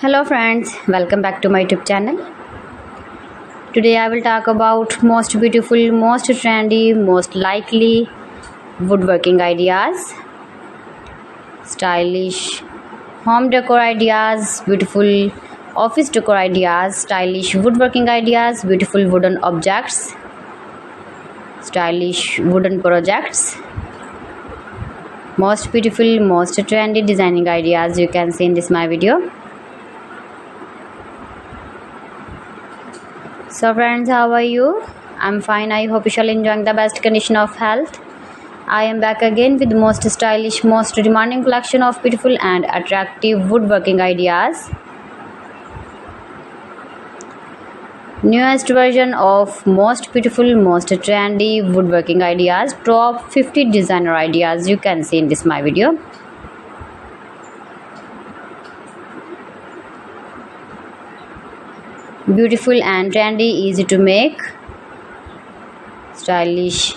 Hello friends, welcome back to my YouTube channel. Today I will talk about most beautiful, most trendy, most likely woodworking ideas, stylish home decor ideas, beautiful office decor ideas, stylish woodworking ideas, beautiful wooden objects, stylish wooden projects, most beautiful, most trendy designing ideas you can see in this my video. So friends, how are you? I'm fine. I hope you shall enjoying the best condition of health. I am back again with the most stylish, most demanding collection of beautiful and attractive woodworking ideas. Newest version of most beautiful, most trendy woodworking ideas. Top 50 designer ideas you can see in this my video. Beautiful and trendy, easy to make, stylish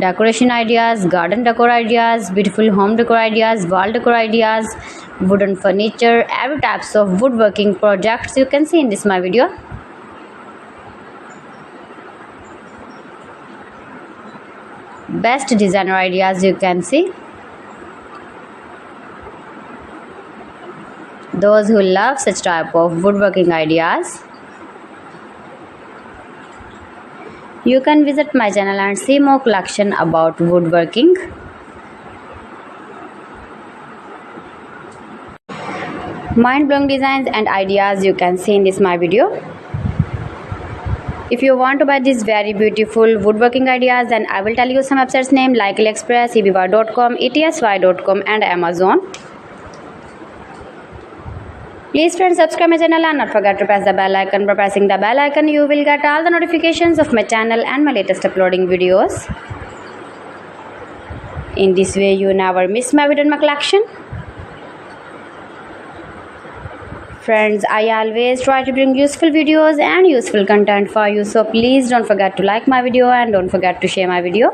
decoration ideas, garden decor ideas, beautiful home decor ideas, wall decor ideas, wooden furniture, every types of woodworking projects you can see in this my video. Best designer ideas you can see. Those who love such type of woodworking ideas, you can visit my channel and see more collection about woodworking. Mind-blowing designs and ideas you can see in this my video. If you want to buy these very beautiful woodworking ideas, then I will tell you some websites name like AliExpress, eBay.com, ETSY.com and Amazon. Please friends, subscribe my channel and not forget to press the bell icon. By pressing the bell icon, you will get all the notifications of my channel and my latest uploading videos. In this way, you never miss my video in my collection. Friends, I always try to bring useful videos and useful content for you. So please don't forget to like my video and don't forget to share my video.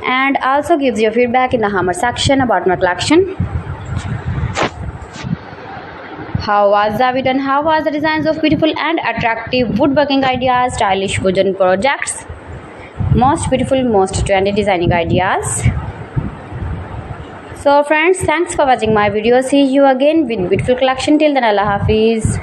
And also gives your feedback in the comment section about my collection. How was the video and how was the designs of beautiful and attractive woodworking ideas, stylish wooden projects, most beautiful, most trendy designing ideas. So friends, thanks for watching my video. See you again with beautiful collection. Till then, Allah Hafiz.